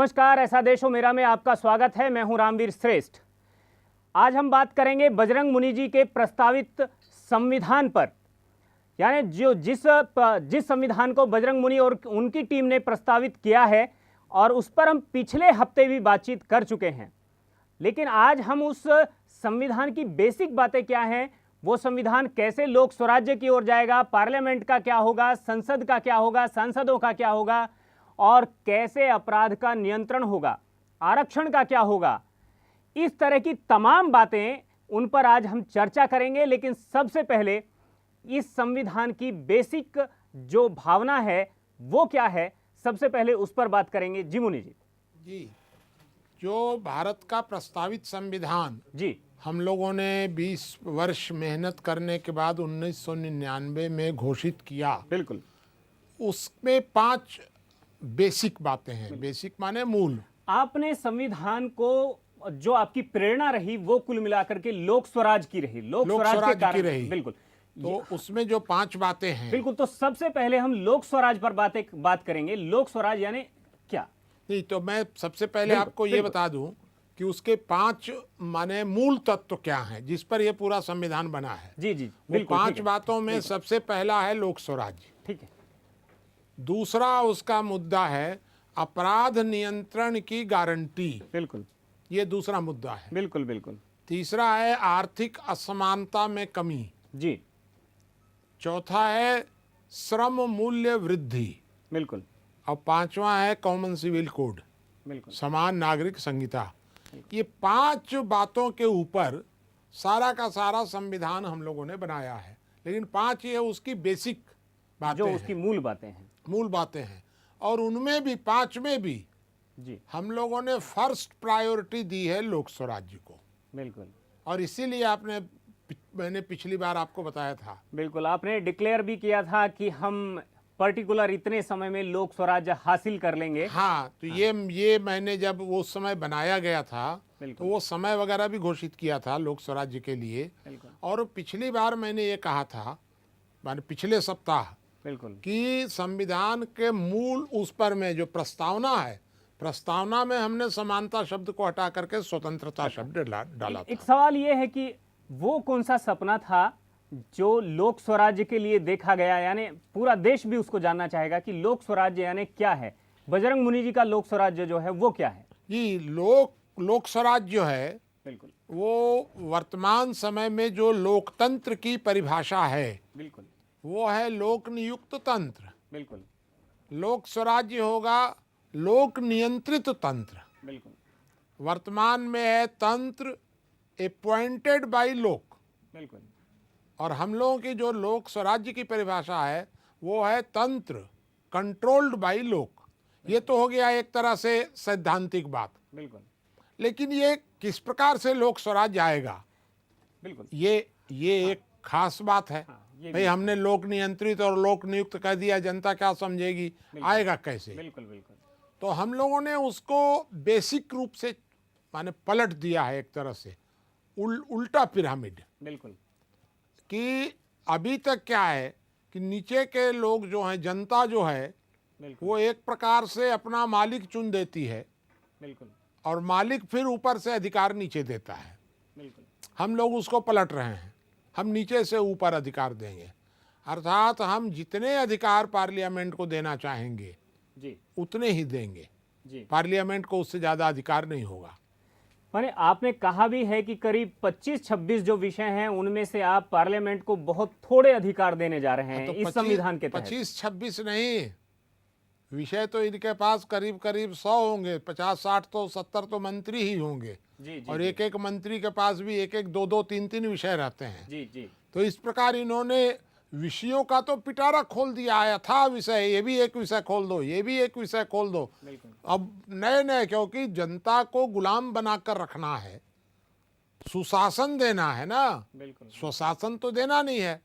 नमस्कार, ऐसा देश हो मेरा में आपका स्वागत है। मैं हूं रामवीर श्रेष्ठ। आज हम बात करेंगे बजरंग मुनि जी के प्रस्तावित संविधान पर, यानी जिस संविधान को बजरंग मुनि और उनकी टीम ने प्रस्तावित किया है और उस पर हम पिछले हफ्ते भी बातचीत कर चुके हैं। लेकिन आज हम उस संविधान की बेसिक बातें क्या हैं, वो संविधान कैसे लोक स्वराज्य की ओर जाएगा, पार्लियामेंट का क्या होगा, संसद का क्या होगा, सांसदों का क्या होगा और कैसे अपराध का नियंत्रण होगा, आरक्षण का क्या होगा, इस तरह की तमाम बातें उन पर आज हम चर्चा करेंगे। लेकिन सबसे पहले इस संविधान की बेसिक जो भावना है वो क्या है, सबसे पहले उस पर बात करेंगे। जी मुनि जी। जी, जो भारत का प्रस्तावित संविधान जी हम लोगों ने 20 वर्ष मेहनत करने के बाद 1999 में घोषित किया, बिल्कुल। उसमें 5 बेसिक बातें हैं। बेसिक माने मूल। आपने संविधान को, जो आपकी प्रेरणा रही वो कुल मिलाकर के लोक स्वराज की रही, लोक स्वराज के कारण रही। बिल्कुल। तो उसमें जो 5 बातें हैं, बिल्कुल, तो सबसे पहले हम लोक स्वराज पर बात करेंगे। लोक स्वराज यानी क्या? नहीं तो मैं सबसे पहले आपको ये बता दूं कि उसके 5 माने मूल तत्व क्या हैं जिस पर यह पूरा संविधान बना है। जी जी, वो बिल्कुल। 5 बातों में सबसे पहला है लोक स्वराज्य। ठीक है। दूसरा उसका मुद्दा है अपराध नियंत्रण की गारंटी। बिल्कुल, ये दूसरा मुद्दा है। बिल्कुल बिल्कुल। तीसरा है आर्थिक असमानता में कमी। जी, चौथा है श्रम मूल्य वृद्धि। बिल्कुल और 5वां है कॉमन सिविल कोड, बिल्कुल। समान नागरिक संहिता। ये 5 बातों के ऊपर सारा का सारा संविधान हम लोगों ने बनाया है। लेकिन 5 ये उसकी बेसिक बातें जो हैं, उसकी मूल बातें हैं। मूल बातें हैं। और उनमें भी 5 में भी जी, हम लोगों ने फर्स्ट प्रायोरिटी दी है लोक स्वराज्य को। बिल्कुल और इसीलिए मैंने पिछली बार आपको बताया था। बिल्कुल। आपने डिक्लेयर भी किया था कि हम पर्टिकुलर इतने समय में लोक स्वराज्य हासिल कर लेंगे। हाँ, तो ये मैंने जब वो समय बनाया गया था तो वो समय वगैरह भी घोषित किया था लोक स्वराज्य के लिए। और पिछली बार मैंने ये कहा था, माने पिछले सप्ताह, बिल्कुल कि संविधान के मूल उस पर में जो प्रस्तावना है, प्रस्तावना में हमने समानता शब्द को हटा करके स्वतंत्रता शब्द डाला एक था। सवाल ये है कि वो कौन सा सपना था जो लोक स्वराज्य के लिए देखा गया, यानी पूरा देश भी उसको जानना चाहेगा कि लोक स्वराज्य यानी क्या है। बजरंग मुनि जी का लोक स्वराज्य जो है वो क्या है? जी, लोक स्वराज्य जो है बिल्कुल, वो वर्तमान समय में जो लोकतंत्र की परिभाषा है बिल्कुल, वो है लोक नियुक्त तंत्र। बिल्कुल, लोक स्वराज्य होगा लोक नियंत्रित तंत्र। बिल्कुल, वर्तमान में है तंत्र अपॉइंटेड बाय लोक। बिल्कुल, और हम लोगों की जो लोक स्वराज्य की परिभाषा है वो है तंत्र कंट्रोल्ड बाय लोक। ये तो हो गया एक तरह से सैद्धांतिक बात। बिल्कुल, लेकिन ये किस प्रकार से लोक स्वराज्य आएगा, बिल्कुल। ये एक खास बात है। ये भाई हमने लोक नियंत्रित और लोक नियुक्त कर दिया, जनता क्या समझेगी, आएगा कैसे? बिल्कुल, बिल्कुल, तो हम लोगों ने उसको बेसिक रूप से माने पलट दिया है, एक तरह से उल्टा पिरामिड। बिल्कुल, कि अभी तक क्या है कि नीचे के लोग जो हैं, जनता जो है, वो एक प्रकार से अपना मालिक चुन देती है बिल्कुल, और मालिक फिर ऊपर से अधिकार नीचे देता है। बिल्कुल, हम लोग उसको पलट रहे हैं, हम नीचे से ऊपर अधिकार देंगे। अर्थात हम जितने अधिकार पार्लियामेंट को देना चाहेंगे जी उतने ही देंगे। जी। पार्लियामेंट को उससे ज़्यादा अधिकार नहीं होगा। माने आपने कहा भी है कि करीब 25-26 जो विषय हैं उनमें से आप पार्लियामेंट को बहुत थोड़े अधिकार देने जा रहे हैं तो इस संविधान के तहत। 25-26 नहीं, विषय तो इनके पास करीब करीब 100 होंगे, 50-60 तो 70 तो मंत्री ही होंगे। जी, और एक एक मंत्री के पास भी एक एक 2-2 3-3 विषय रहते हैं। जी जी, तो इस प्रकार इन्होंने विषयों का तो पिटारा खोल दिया है। था विषय, ये भी एक विषय खोल दो, ये भी एक विषय खोल दो। अब नए नए, क्योंकि जनता को गुलाम बनाकर रखना है, सुशासन देना है ना, स्वशासन तो देना नहीं है।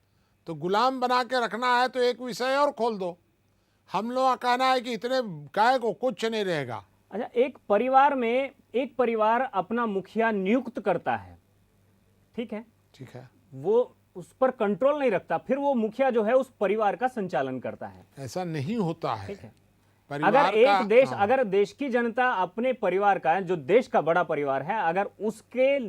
तो गुलाम बना के रखना है तो एक विषय और खोल दो। हम लोग का कहना है कि इतने काय को कुछ नहीं रहेगा। अच्छा, एक परिवार में एक परिवार अपना मुखिया नियुक्त करता है, ठीक है, वो उस पर कंट्रोल नहीं रखता, फिर वो मुखिया जो है उस परिवार का संचालन करता है। ऐसा नहीं होता है। ठीक है, परिवार अगर का एक देश, हाँ, अगर देश की जनता अपने परिवार का, जो देश का बड़ा परिवार है, अगर उसके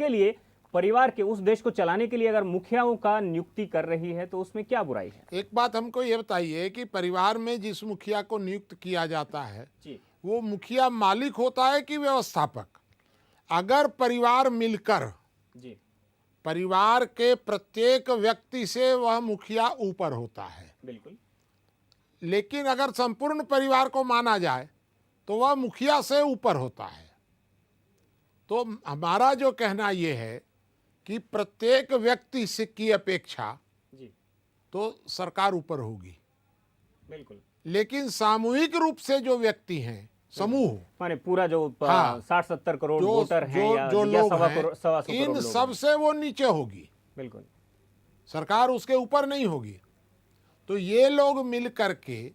लिए, परिवार के उस देश को चलाने के लिए अगर मुखियाओं का नियुक्ति कर रही है तो उसमें क्या बुराई है? एक बात हमको ये बताइए कि परिवार में जिस मुखिया को नियुक्त किया जाता है जी वो मुखिया मालिक होता है कि व्यवस्थापक? अगर परिवार मिलकर, जी परिवार के प्रत्येक व्यक्ति से वह मुखिया ऊपर होता है, बिल्कुल लेकिन अगर संपूर्ण परिवार को माना जाए तो वह मुखिया से ऊपर होता है। तो हमारा जो कहना यह है कि प्रत्येक व्यक्ति से की अपेक्षा जी तो सरकार ऊपर होगी, बिल्कुल। लेकिन सामूहिक रूप से जो व्यक्ति हैं, समूह, माने पूरा जो हाँ, 60-70 करोड़ जो वोटर हैं जो या जो लोग सवा हैं, करोड़, 125 करोड़ इन लोग सब हैं। से वो नीचे होगी, बिल्कुल सरकार उसके ऊपर नहीं होगी। तो ये लोग मिल करके,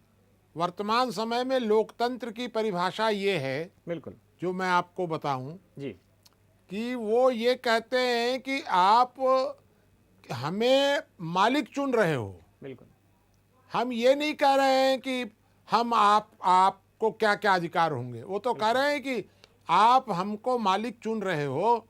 वर्तमान समय में लोकतंत्र की परिभाषा ये है, बिल्कुल जो मैं आपको बताऊं, जी कि वो ये कहते हैं कि आप हमें मालिक चुन रहे हो, बिल्कुल हम ये नहीं कह रहे हैं कि हम आपको क्या क्या अधिकार होंगे। वो तो कह रहे हैं कि आप हमको मालिक चुन रहे हो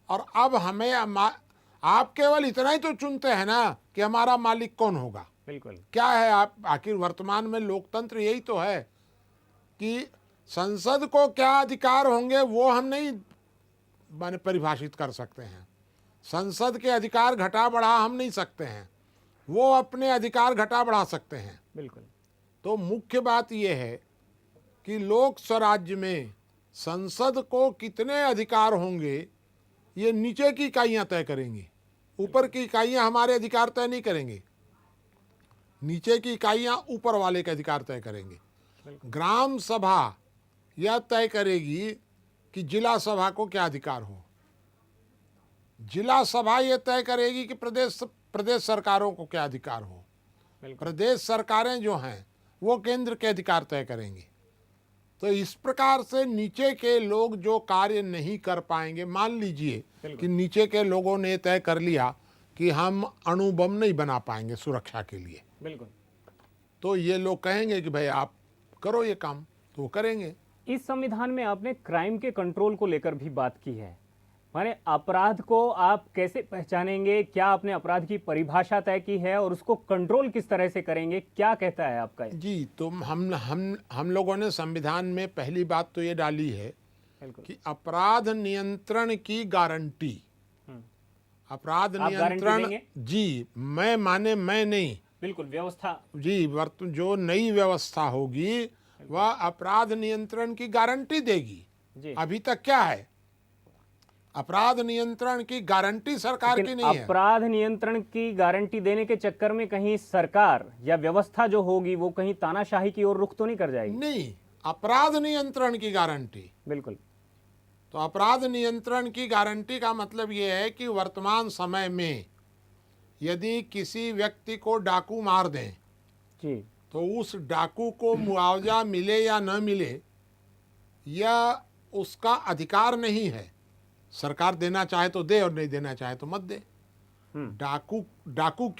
और अब हमें आप केवल इतना ही तो चुनते हैं ना कि हमारा मालिक कौन होगा। बिल्कुल क्या है आप, आखिर वर्तमान में लोकतंत्र यही तो है कि संसद को क्या अधिकार होंगे वो हम नहीं माने परिभाषित कर सकते हैं। संसद के अधिकार घटा बढ़ा हम नहीं सकते हैं, वो अपने अधिकार घटा बढ़ा सकते हैं। बिल्कुल तो मुख्य बात यह है कि लोक स्वराज्य में संसद को कितने अधिकार होंगे ये नीचे की इकाइयां तय करेंगी, ऊपर की इकाइयां हमारे अधिकार तय नहीं करेंगे। नीचे की इकाइयां ऊपर वाले के अधिकार तय करेंगे। ग्राम सभा यह तय करेगी कि जिला सभा को क्या अधिकार हो, जिला सभा यह तय करेगी कि प्रदेश सरकारों को क्या अधिकार हो, प्रदेश सरकारें जो हैं वो केंद्र के अधिकार तय करेंगी। तो इस प्रकार से नीचे के लोग जो कार्य नहीं कर पाएंगे, मान लीजिए कि नीचे के लोगों ने तय कर लिया कि हम अणु बम नहीं बना पाएंगे सुरक्षा के लिए, बिल्कुल, तो ये लोग कहेंगे कि भाई आप करो ये काम, तो वो करेंगे। इस संविधान में आपने क्राइम के कंट्रोल को लेकर भी बात की है। माने अपराध को आप कैसे पहचानेंगे, क्या आपने अपराध की परिभाषा तय की है और उसको कंट्रोल किस तरह से करेंगे, क्या कहता है आपका? जी, तो हम लोगों ने संविधान में पहली बात तो ये डाली है कि अपराध नियंत्रण की गारंटी। अपराध नियंत्रण, जी, मैं माने मैं नहीं, बिल्कुल व्यवस्था, जी, जो नई व्यवस्था होगी वह अपराध नियंत्रण की गारंटी देगी। अभी तक क्या है, अपराध नियंत्रण की गारंटी सरकार की नहीं है। अपराध नियंत्रण की गारंटी देने के चक्कर में कहीं सरकार या व्यवस्था जो होगी वो कहीं तानाशाही की ओर रुख तो नहीं कर जाएगी? नहीं, अपराध नियंत्रण की गारंटी, बिल्कुल। तो अपराध नियंत्रण की गारंटी का मतलब ये है कि वर्तमान समय में यदि किसी व्यक्ति को डाकू मार दें जी, तो उस डाकू को मुआवजा मिले या न मिले यह उसका अधिकार नहीं है। सरकार देना चाहे तो दे और नहीं देना चाहे तो मत दे। डाकू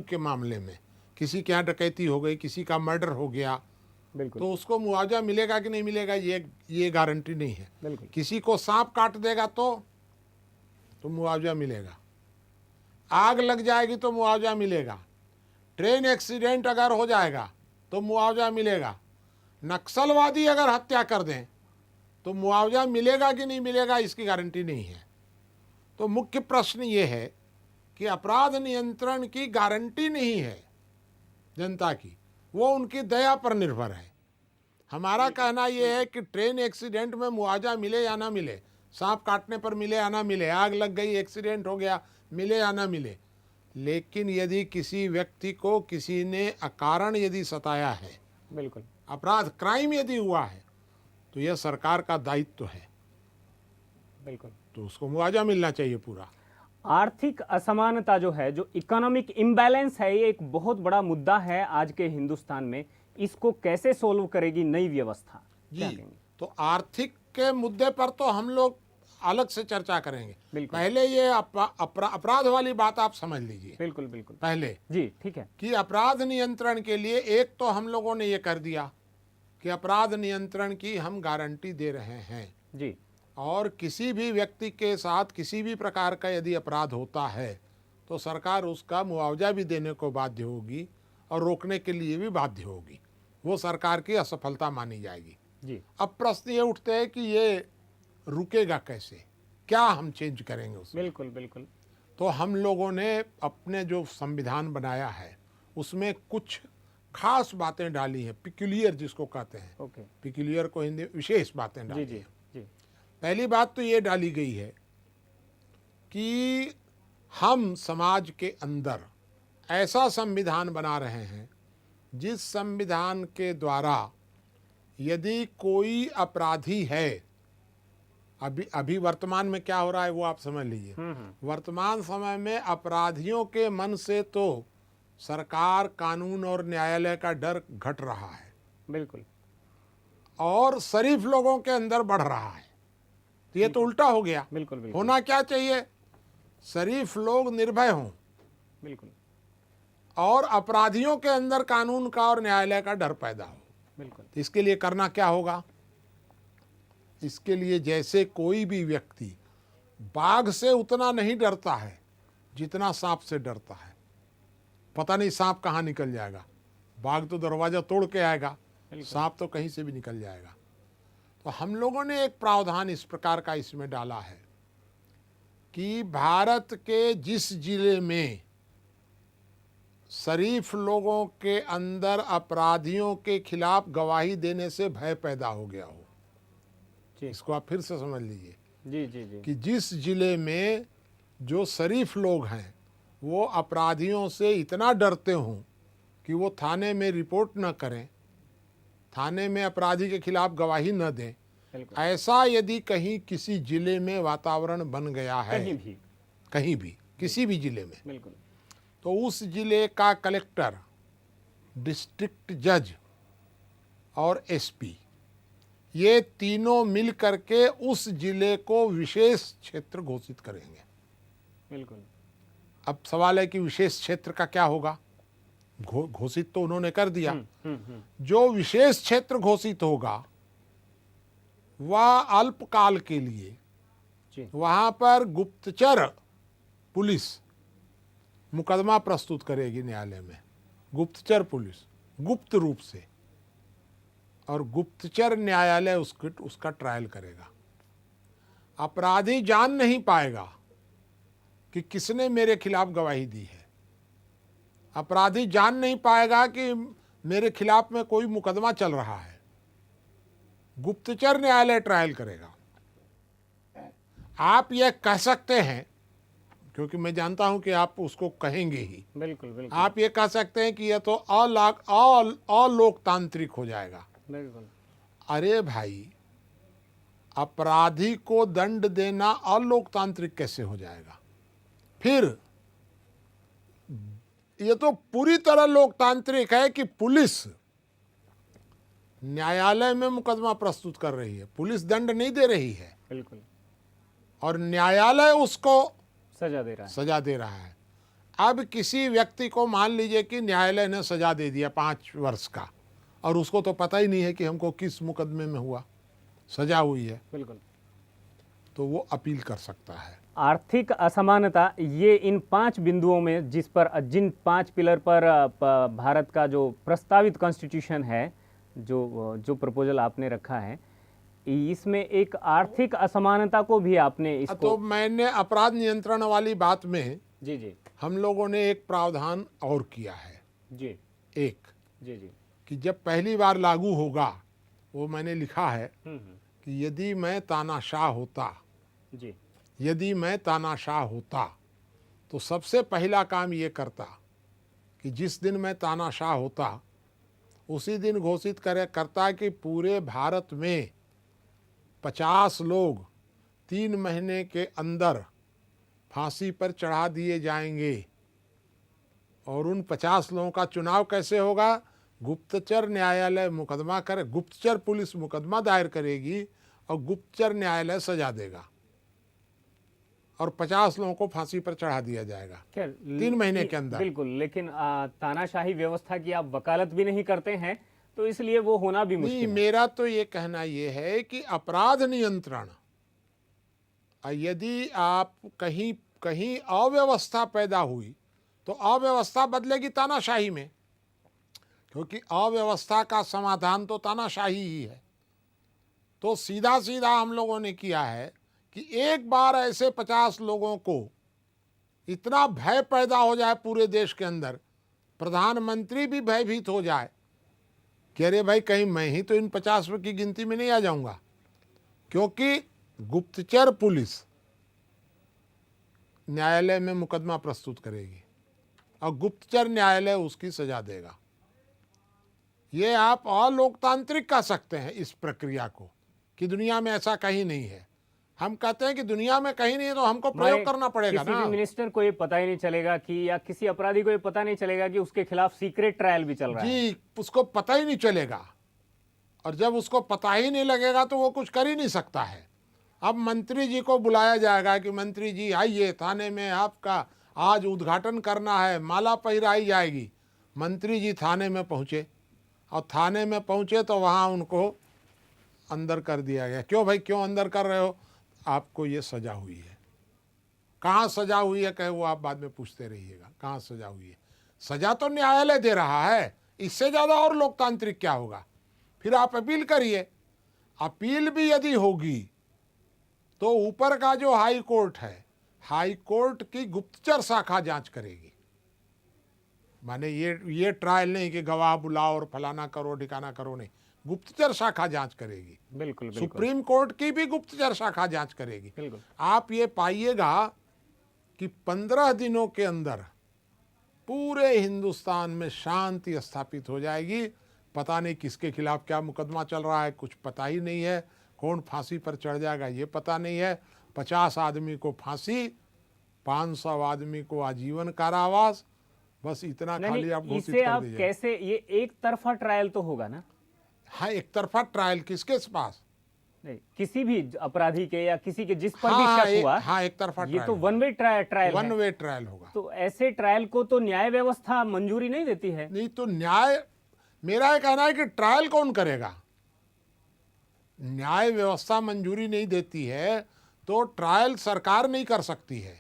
के मामले में किसी के यहाँ डकैती हो गई, किसी का मर्डर हो गया, तो उसको मुआवजा मिलेगा कि नहीं मिलेगा ये गारंटी नहीं है। किसी को सांप काट देगा तो मुआवजा मिलेगा, आग लग जाएगी तो मुआवजा मिलेगा, ट्रेन एक्सीडेंट अगर हो जाएगा तो मुआवजा मिलेगा, नक्सलवादी अगर हत्या कर दें तो मुआवजा मिलेगा कि नहीं मिलेगा इसकी गारंटी नहीं है। तो मुख्य प्रश्न ये है कि अपराध नियंत्रण की गारंटी नहीं है जनता की, वो उनकी दया पर निर्भर है। हमारा कहना यह है कि ट्रेन एक्सीडेंट में मुआवजा मिले या ना मिले, सांप काटने पर मिले या ना मिले, आग लग गई एक्सीडेंट हो गया मिले या ना मिले, लेकिन यदि किसी व्यक्ति को किसी ने अकारण यदि सताया है, बिल्कुल अपराध क्राइम यदि हुआ है, तो यह सरकार का दायित्व है, बिल्कुल, तो उसको मुआवजा मिलना चाहिए पूरा। आर्थिक असमानता जो है, जो इकोनॉमिक इम्बैलेंस है, ये एक बहुत बड़ा मुद्दा है आज के हिंदुस्तान में। इसको कैसे सोल्व करेगी नई व्यवस्था? जी, तो आर्थिक के मुद्दे पर तो हम लोग अलग से चर्चा करेंगे। पहले ये अपराध वाली बात आप समझ लीजिए। बिल्कुल बिल्कुल, पहले जी ठीक है, कि अपराध नियंत्रण के लिए एक तो हम लोगों ने ये कर दिया कि अपराध नियंत्रण की हम गारंटी दे रहे हैं जी और किसी भी व्यक्ति के साथ किसी भी प्रकार का यदि अपराध होता है तो सरकार उसका मुआवजा भी देने को बाध्य होगी और रोकने के लिए भी बाध्य होगी। वो सरकार की असफलता मानी जाएगी। जी अब प्रश्न ये उठते हैं कि ये रुकेगा कैसे, क्या हम चेंज करेंगे उसमें। बिल्कुल बिल्कुल। तो हम लोगों ने अपने जो संविधान बनाया है उसमें कुछ खास बातें डाली हैं, पिक्यूलियर जिसको कहते हैं। ओके। पिक्यूलियर को हिंदी विशेष बातें जी डाली जी हैं। जी पहली बात तो ये डाली गई है कि हम समाज के अंदर ऐसा संविधान बना रहे हैं जिस संविधान के द्वारा यदि कोई अपराधी है, अभी वर्तमान में क्या हो रहा है वो आप समझ लीजिए। वर्तमान समय में अपराधियों के मन से तो सरकार, कानून और न्यायालय का डर घट रहा है बिल्कुल। और शरीफ लोगों के अंदर बढ़ रहा है। तो ये तो उल्टा हो गया। बिल्कुल बिल्कुल होना क्या चाहिए, शरीफ लोग निर्भय हों बिल्कुल और अपराधियों के अंदर कानून का और न्यायालय का डर पैदा हो। बिल्कुल। तो इसके लिए करना क्या होगा, इसके लिए जैसे कोई भी व्यक्ति बाघ से उतना नहीं डरता है जितना सांप से डरता है। पता नहीं सांप कहाँ निकल जाएगा, बाघ तो दरवाजा तोड़ के आएगा, सांप तो कहीं से भी निकल जाएगा। तो हम लोगों ने एक प्रावधान इस प्रकार का इसमें डाला है कि भारत के जिस जिले में शरीफ लोगों के अंदर अपराधियों के खिलाफ गवाही देने से भय पैदा हो गया हो, इसको आप फिर से समझ लीजिए। जी जी जी कि जिस जिले में जो शरीफ लोग हैं वो अपराधियों से इतना डरते हों कि वो थाने में रिपोर्ट न करें, थाने में अपराधी के खिलाफ गवाही न दें, ऐसा यदि कहीं किसी जिले में वातावरण बन गया है, कहीं भी किसी भी जिले में, बिल्कुल, तो उस जिले का कलेक्टर, डिस्ट्रिक्ट जज और एसपी ये तीनों मिल करके उस जिले को विशेष क्षेत्र घोषित करेंगे। बिल्कुल। अब सवाल है कि विशेष क्षेत्र का क्या होगा, घोषित तो उन्होंने कर दिया। जो विशेष क्षेत्र घोषित होगा वह अल्पकाल के लिए वहां पर गुप्तचर पुलिस मुकदमा प्रस्तुत करेगी न्यायालय में। गुप्तचर पुलिस गुप्त रूप से, और गुप्तचर न्यायालय उसका ट्रायल करेगा। अपराधी जान नहीं पाएगा कि किसने मेरे खिलाफ गवाही दी है, अपराधी जान नहीं पाएगा कि मेरे खिलाफ में कोई मुकदमा चल रहा है, गुप्तचर न्यायालय ट्रायल करेगा। आप यह कह सकते हैं, क्योंकि मैं जानता हूं कि आप उसको कहेंगे ही, बिल्कुल बिल्कुल, आप ये कह सकते हैं कि यह तो अलोकतांत्रिक हो जाएगा। बिल्कुल। अरे भाई, अपराधी को दंड देना अलोकतांत्रिक कैसे हो जाएगा? फिर ये तो पूरी तरह लोकतांत्रिक है कि पुलिस न्यायालय में मुकदमा प्रस्तुत कर रही है, पुलिस दंड नहीं दे रही है, बिल्कुल, और न्यायालय उसको सजा दे रहा है। अब किसी व्यक्ति को मान लीजिए कि न्यायालय ने सजा दे दिया 5 वर्ष का, और उसको तो पता ही नहीं है कि हमको किस मुकदमे में हुआ सजा हुई है, बिल्कुल, तो वो अपील कर सकता है। आर्थिक असमानता, ये इन 5 बिंदुओं में जिन 5 पिलर पर भारत का जो प्रस्तावित कॉन्स्टिट्यूशन है, जो प्रपोजल आपने रखा है, इसमें एक आर्थिक असमानता को भी आपने इसको, तो मैंने अपराध नियंत्रण वाली बात में जी जी हम लोगों ने एक प्रावधान और किया है। जी एक जी जी कि जब पहली बार लागू होगा, वो मैंने लिखा है कि यदि मैं तानाशाह होता, जी, यदि मैं तानाशाह होता तो सबसे पहला काम ये करता कि जिस दिन मैं तानाशाह होता उसी दिन घोषित करता कि पूरे भारत में 50 लोग 3 महीने के अंदर फांसी पर चढ़ा दिए जाएंगे। और उन 50 लोगों का चुनाव कैसे होगा? गुप्तचर न्यायालय मुकदमा करे, गुप्तचर पुलिस मुकदमा दायर करेगी और गुप्तचर न्यायालय सजा देगा और 50 लोगों को फांसी पर चढ़ा दिया जाएगा 3 महीने के अंदर। बिल्कुल, लेकिन तानाशाही व्यवस्था की आप वकालत भी नहीं करते हैं, तो इसलिए वो होना भी नहीं, मुश्किल है। मेरा तो ये कहना ये है कि अपराध नियंत्रण, यदि आप कहीं कहीं अव्यवस्था पैदा हुई तो अव्यवस्था बदलेगी तानाशाही में, क्योंकि अव्यवस्था का समाधान तो तानाशाही ही है। तो सीधा सीधा हम लोगों ने किया है कि एक बार ऐसे 50 लोगों को इतना भय पैदा हो जाए पूरे देश के अंदर, प्रधानमंत्री भी भयभीत हो जाए कि अरे भाई कहीं मैं ही तो इन 50 की गिनती में नहीं आ जाऊंगा, क्योंकि गुप्तचर पुलिस न्यायालय में मुकदमा प्रस्तुत करेगी और गुप्तचर न्यायालय उसकी सजा देगा। ये आप अलोकतांत्रिक कह सकते हैं इस प्रक्रिया को, कि दुनिया में ऐसा कहीं नहीं है। हम कहते हैं कि दुनिया में कहीं नहीं है तो हमको प्रयोग करना पड़ेगा किसी ना। भी मिनिस्टर को ये पता ही नहीं चलेगा कि, या किसी अपराधी को ये पता नहीं चलेगा कि उसके खिलाफ सीक्रेट ट्रायल भी चल रहा है। जी, उसको पता ही नहीं चलेगा, और जब उसको पता ही नहीं लगेगा तो वो कुछ कर ही नहीं सकता है। अब मंत्री जी को बुलाया जाएगा कि मंत्री जी आइए, थाने में आपका आज उद्घाटन करना है, माला पहराई जाएगी। मंत्री जी थाने में पहुँचे, और थाने में पहुँचे तो वहाँ उनको अंदर कर दिया गया। क्यों भाई, क्यों अंदर कर रहे हो? आपको ये सजा हुई है। कहाँ सजा हुई है कहे, वो आप बाद में पूछते रहिएगा कहाँ सजा हुई है। सजा तो न्यायालय दे रहा है, इससे ज़्यादा और लोकतांत्रिक क्या होगा। फिर आप अपील करिए, अपील भी यदि होगी तो ऊपर का जो हाई कोर्ट है, हाई कोर्ट की गुप्तचर शाखा जांच करेगी। माने ये ट्रायल नहीं कि गवाह बुलाओ और फलाना करो ठिकाना करो, नहीं, गुप्तचर शाखा जांच करेगी। बिल्कुल बिल्कुल। सुप्रीम कोर्ट की भी गुप्तचर शाखा जांच करेगी। बिल्कुल। आप ये पाइएगा कि 15 दिनों के अंदर पूरे हिंदुस्तान में शांति स्थापित हो जाएगी। पता नहीं किसके खिलाफ क्या मुकदमा चल रहा है, कुछ पता ही नहीं है। कौन फांसी पर चढ़ जाएगा ये पता नहीं है। 50 आदमी को फांसी, 500 आदमी को आजीवन कारावास, बस इतना खाली आप घोषित इसे कर आप दीजिए। कैसे, ये एक तरफा ट्रायल तो होगा ना? हाँ, एक तरफा ट्रायल किसके पास? नहीं, किसी भी अपराधी के या किसी के जिस पर भी हाँ, शक हुआ, हाँ, एक तरफा ये ट्रायल तो वन वे ट्रायल वन है। वे ट्रायल होगा। तो ऐसे ट्रायल को तो न्याय व्यवस्था मंजूरी नहीं देती है। नहीं तो न्याय, मेरा ये कहना है कि ट्रायल कौन करेगा? न्याय व्यवस्था मंजूरी नहीं देती है तो ट्रायल सरकार नहीं कर सकती है,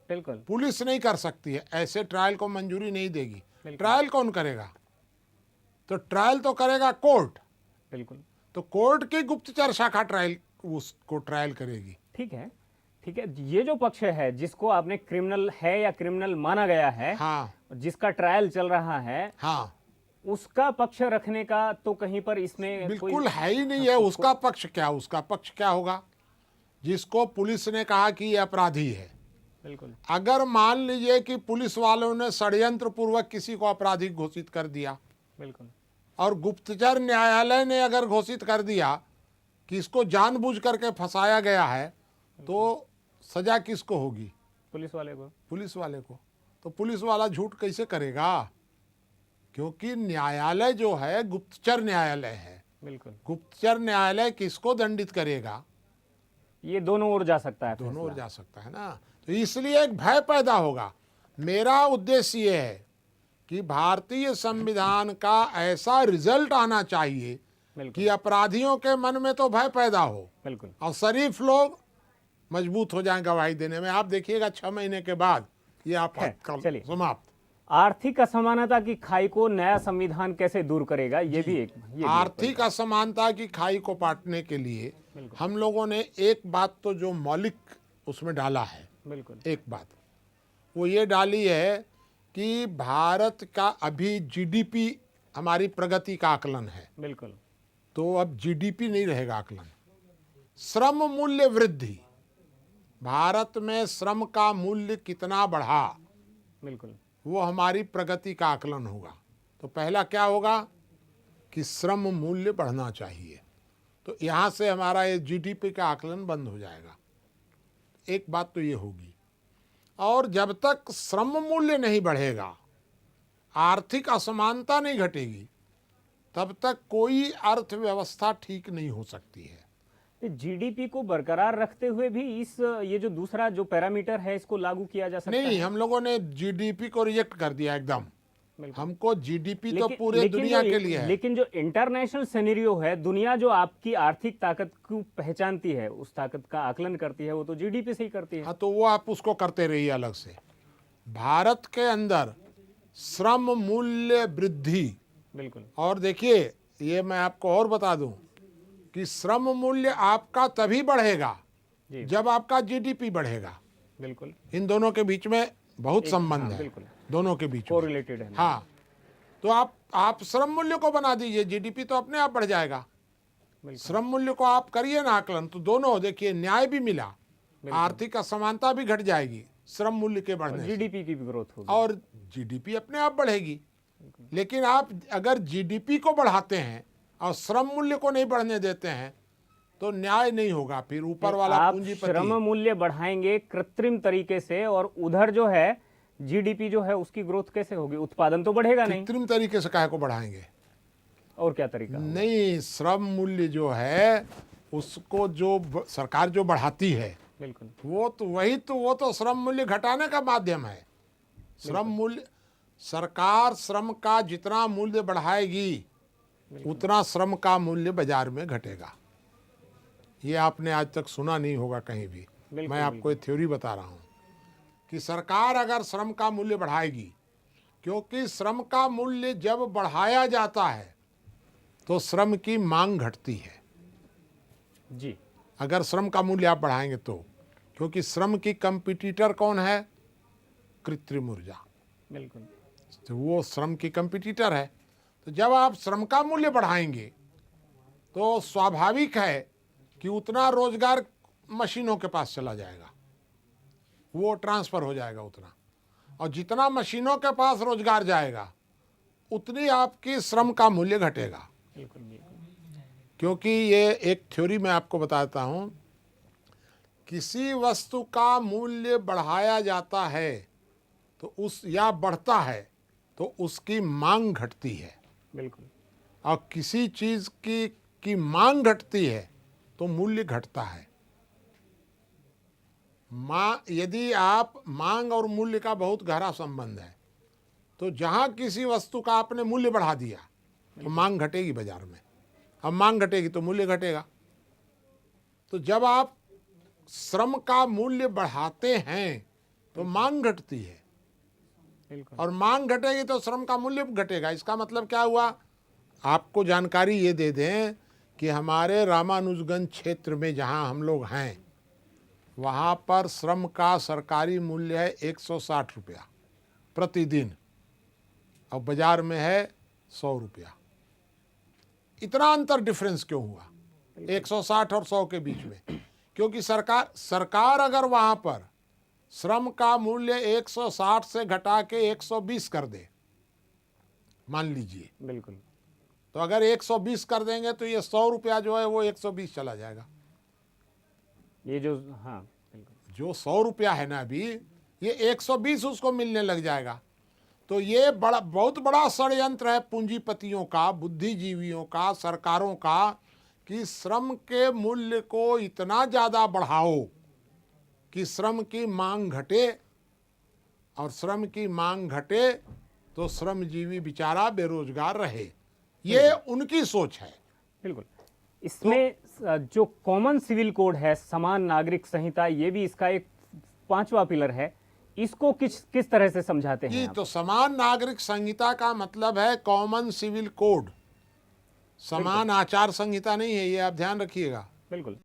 बिल्कुल। पुलिस नहीं कर सकती है, ऐसे ट्रायल को मंजूरी नहीं देगी। ट्रायल कौन करेगा? तो ट्रायल तो करेगा कोर्ट। बिल्कुल। तो कोर्ट की गुप्तचर शाखा ट्रायल उसको ट्रायल करेगी। ठीक है, ठीक है। ये जो पक्ष है जिसको आपने क्रिमिनल है या क्रिमिनल माना गया है, हाँ, जिसका ट्रायल चल रहा है, हाँ, उसका पक्ष रखने का तो कहीं पर इसमें बिल्कुल है ही नहीं है। उसका पक्ष क्या, उसका पक्ष क्या होगा? जिसको पुलिस ने कहा कि ये अपराधी है, बिल्कुल। अगर मान लीजिए कि पुलिस वालों ने षड्यंत्र पूर्वक किसी को अपराधी घोषित कर दिया, बिल्कुल, और गुप्तचर न्यायालय ने अगर घोषित कर दिया कि इसको जानबूझ करके फंसाया गया है, तो सजा किसको होगी? पुलिस वाले को। पुलिस वाले को। तो पुलिस वाला झूठ कैसे करेगा? क्योंकि न्यायालय जो है गुप्तचर न्यायालय है। बिल्कुल। गुप्तचर न्यायालय किसको दंडित करेगा? ये दोनों ओर जा सकता है, दोनों ओर फैसला। जा सकता है ना। तो इसलिए एक भय पैदा होगा। मेरा उद्देश्य ये है कि भारतीय संविधान का ऐसा रिजल्ट आना चाहिए बिल्कुल, कि अपराधियों के मन में तो भय पैदा हो बिल्कुल। और शरीफ लोग मजबूत हो जाएं गवाही देने में। आप देखिएगा 6 महीने के बाद ये आपातकाल चलिए। समाप्त। आर्थिक असमानता की खाई को नया संविधान कैसे दूर करेगा, ये भी एक आर्थिक असमानता की खाई को पाटने के लिए हम लोगों ने एक बात तो जो मौलिक उसमें डाला है, बिल्कुल, एक बात वो ये डाली है कि भारत का अभी जीडीपी हमारी प्रगति का आकलन है। बिल्कुल, तो अब जीडीपी नहीं रहेगा आकलन, श्रम मूल्य वृद्धि। भारत में श्रम का मूल्य कितना बढ़ा, बिल्कुल, वो हमारी प्रगति का आकलन होगा। तो पहला क्या होगा कि श्रम मूल्य बढ़ना चाहिए। तो यहाँ से हमारा ये जीडीपी का आकलन बंद हो जाएगा। एक बात तो ये होगी। और जब तक श्रम मूल्य नहीं बढ़ेगा, आर्थिक असमानता नहीं घटेगी, तब तक कोई अर्थव्यवस्था ठीक नहीं हो सकती है। जीडीपी को बरकरार रखते हुए भी ये जो दूसरा जो पैरामीटर है इसको लागू किया जा सकता नहीं, है? हम लोगों ने जीडीपी को रिजेक्ट कर दिया एकदम। हमको जीडीपी तो पूरे दुनिया के लिए है। लेकिन जो इंटरनेशनल सिनेरियो है, दुनिया जो आपकी आर्थिक ताकत को पहचानती है, उस ताकत का आकलन करती है, वो तो जीडीपी से ही करती है। हाँ, तो वो आप उसको करते रहिए अलग से। भारत के अंदर श्रम मूल्य वृद्धि, बिल्कुल। और देखिए ये मैं आपको और बता दूं कि श्रम मूल्य आपका तभी बढ़ेगा जी। जब आपका जीडीपी बढ़ेगा। बिल्कुल, इन दोनों के बीच में बहुत संबंध हाँ, है, बिल्कुल दोनों के बीच में। कोरिलेटेड है। हाँ, तो आप श्रम मूल्य को बना दीजिए, जीडीपी तो अपने आप बढ़ जाएगा। श्रम मूल्य को आप करिए ना आकलन, तो दोनों देखिए न्याय भी मिला, आर्थिक असमानता भी घट जाएगी श्रम मूल्य के बढ़ने से, जीडीपी की भी ग्रोथ होगी और जीडीपी अपने आप बढ़ेगी। लेकिन आप अगर जीडीपी को बढ़ाते हैं और श्रम मूल्य को नहीं बढ़ने देते हैं तो न्याय नहीं होगा। फिर ऊपर वाला आप पूंजीपति श्रम मूल्य बढ़ाएंगे कृत्रिम तरीके से, और उधर जो है जीडीपी जो है उसकी ग्रोथ कैसे होगी? उत्पादन तो बढ़ेगा नहीं। कृत्रिम तरीके से काहे को बढ़ाएंगे? और क्या तरीका होगा? नहीं, श्रम मूल्य जो है उसको जो सरकार जो बढ़ाती है, बिल्कुल, वो तो श्रम मूल्य घटाने का माध्यम है। श्रम मूल्य, सरकार श्रम का जितना मूल्य बढ़ाएगी उतना श्रम का मूल्य बाजार में घटेगा। ये आपने आज तक सुना नहीं होगा कहीं भी। मैं आपको एक थ्योरी बता रहा हूँ कि सरकार अगर श्रम का मूल्य बढ़ाएगी, क्योंकि श्रम का मूल्य जब बढ़ाया जाता है तो श्रम की मांग घटती है जी। अगर श्रम का मूल्य आप बढ़ाएंगे तो, क्योंकि श्रम की कंपटीटर कौन है? कृत्रिम ऊर्जा। बिल्कुल, तो वो श्रम की कंपटीटर है। तो जब आप श्रम का मूल्य बढ़ाएंगे तो स्वाभाविक है कि उतना रोजगार मशीनों के पास चला जाएगा, वो ट्रांसफर हो जाएगा उतना, और जितना मशीनों के पास रोजगार जाएगा उतनी आपकी श्रम का मूल्य घटेगा। बिल्कुल, बिल्कुल। क्योंकि ये एक थ्योरी मैं आपको बताता हूँ, किसी वस्तु का मूल्य बढ़ाया जाता है तो उस या बढ़ता है तो उसकी मांग घटती है, बिल्कुल, और किसी चीज की मांग घटती है तो मूल्य घटता है। यदि आप मांग और मूल्य का बहुत गहरा संबंध है, तो जहां किसी वस्तु का आपने मूल्य बढ़ा दिया तो मांग घटेगी बाजार में, अब मांग घटेगी तो मूल्य घटेगा। तो जब आप श्रम का मूल्य बढ़ाते हैं तो मांग घटती है, बिल्कुल, और मांग घटेगी तो श्रम का मूल्य घटेगा। इसका मतलब क्या हुआ? आपको जानकारी ये दे दें कि हमारे रामानुजगंज क्षेत्र में जहां हम लोग हैं वहां पर श्रम का सरकारी मूल्य है 160 रुपया प्रतिदिन, और बाजार में है 100 रुपया। इतना अंतर डिफरेंस क्यों हुआ 160 और 100 के बीच में? क्योंकि सरकार अगर वहां पर श्रम का मूल्य 160 से घटा के 120 कर दे, मान लीजिए, बिल्कुल, तो अगर 120 कर देंगे तो ये 100 रुपया जो है वो 120 चला जाएगा। ये जो, हाँ, बिल्कुल, जो 100 रुपया है ना अभी, ये 120 उसको मिलने लग जाएगा। तो ये बहुत बड़ा षड्यंत्र है पूंजीपतियों का, बुद्धिजीवियों का, सरकारों का, कि श्रम के मूल्य को इतना ज़्यादा बढ़ाओ कि श्रम की मांग घटे, और श्रम की मांग घटे तो श्रमजीवी बेचारा बेरोजगार रहे। ये उनकी सोच है। बिल्कुल। इसमें जो कॉमन सिविल कोड है, समान नागरिक संहिता, ये भी इसका एक 5वां पिलर है। इसको किस तरह से समझाते हैं जी, आप? तो समान नागरिक संहिता का मतलब है कॉमन सिविल कोड, समान आचार संहिता नहीं है, ये आप ध्यान रखिएगा। बिल्कुल।